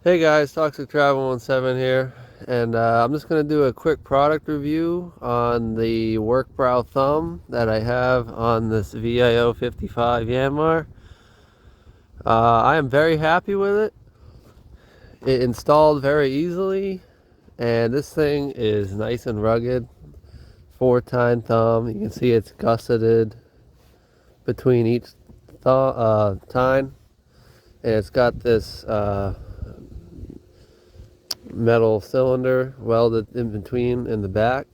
Hey guys, Toxic Travel 17 here, and I'm just going to do a quick product review on the Werk Brau thumb that I have on this Vio55 Yanmar. I am very happy with it. It installed very easily, and this thing is nice and rugged. 4-tine thumb. You can see it's gusseted between each tine, and it's got this metal cylinder welded in between in the back.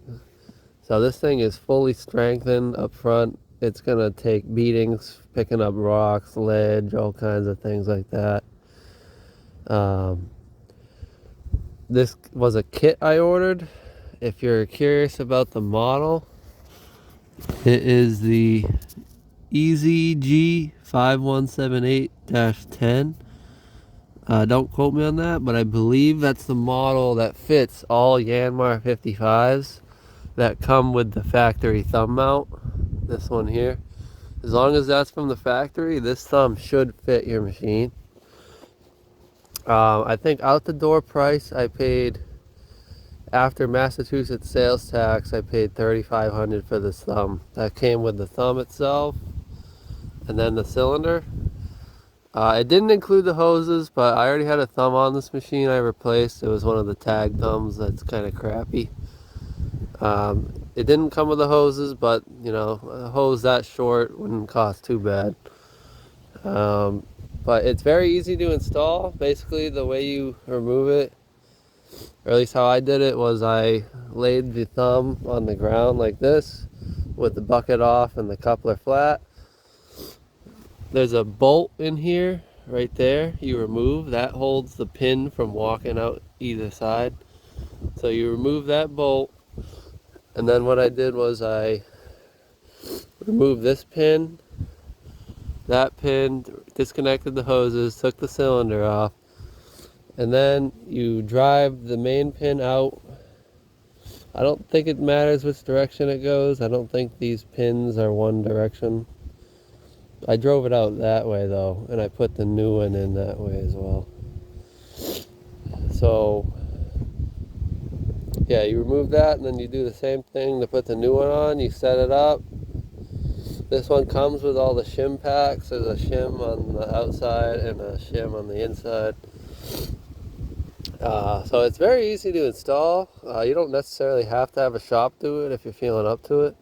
So this thing is fully strengthened up front. It's gonna take beatings, picking up rocks, ledge, all kinds of things like that. This was a kit I ordered. If you're curious about the model, it is the EZG5178-10. Don't quote me on that, but I believe that's the model that fits all Yanmar 55s that come with the factory thumb mount. This one here. As long as that's from the factory, this thumb should fit your machine. I think out the door price I paid, after Massachusetts sales tax, I paid $3,500 for this thumb. That came with the thumb itself and then the cylinder. It didn't include the hoses, but I already had a thumb on this machine I replaced. It was one of the tag thumbs that's kind of crappy. It didn't come with the hoses, but you know, a hose that short wouldn't cost too bad. But it's very easy to install. Basically, the way you remove it, or at least how I did it, was I laid the thumb on the ground like this with the bucket off and the coupler flat. There's a bolt in here, right there. You remove that, holds the pin from walking out either side. So you remove that bolt, and then what I did was I removed this pin, that pin, disconnected the hoses, took the cylinder off, and then you drive the main pin out. I don't think it matters which direction it goes. I don't think these pins are one direction. I drove it out that way though, and I put the new one in that way as well. So yeah, you remove that and then you do the same thing to put the new one on. You set it up. This one comes with all the shim packs. There's a shim on the outside and a shim on the inside. So it's very easy to install. You don't necessarily have to have a shop do it if you're feeling up to it.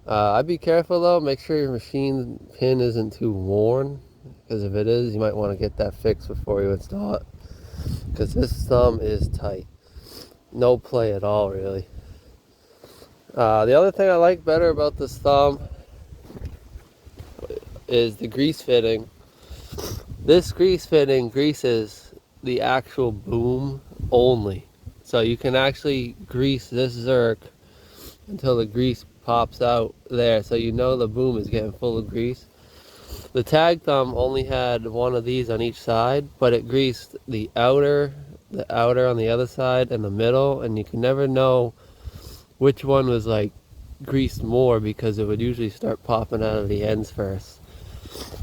I'd be careful though, make sure your machine pin isn't too worn, because if it is, you might want to get that fixed before you install it, because this thumb is tight. No play at all, really. The other thing I like better about this thumb is the grease fitting. This grease fitting greases the actual boom only. So you can actually grease this Zerk until the grease pops out there, so you know the boom is getting full of grease. The tag thumb only had one of these on each side, but it greased the outer on the other side and the middle, and you can never know which one was like greased more, because it would usually start popping out of the ends first.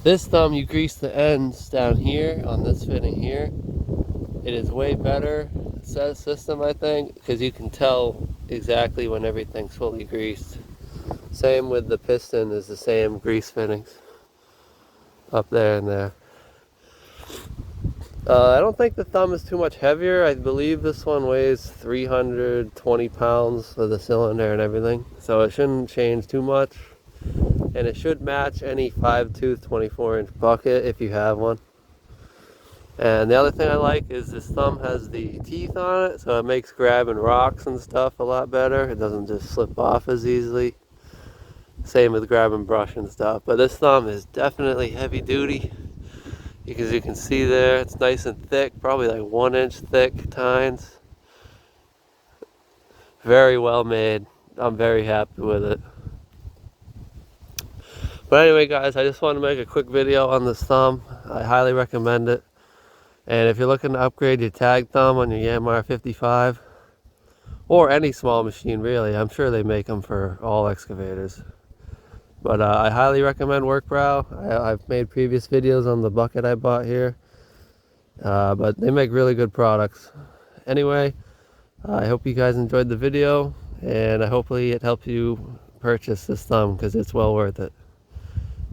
This thumb, you grease the ends down here on this fitting here. It is way better system, I think, because you can tell exactly when everything's fully greased. Same with the piston, is the same grease fittings up there and there. I don't think the thumb is too much heavier. I believe this one weighs 320 pounds for the cylinder and everything, so it shouldn't change too much, and it should match any 5-tooth 24-inch bucket if you have one. And the other thing I like is this thumb has the teeth on it, so it makes grabbing rocks and stuff a lot better. It doesn't just slip off as easily. Same with grabbing brush and stuff. But this thumb is definitely heavy duty. Because you can see there, it's nice and thick, probably like 1-inch thick tines. Very well made. I'm very happy with it. But anyway guys, I just wanted to make a quick video on this thumb. I highly recommend it. And if you're looking to upgrade your tag thumb on your Yanmar 55, or any small machine really, I'm sure they make them for all excavators. But I highly recommend Werk Brau. I've made previous videos on the bucket I bought here. But they make really good products. Anyway, I hope you guys enjoyed the video, and hopefully it helped you purchase this thumb because it's well worth it.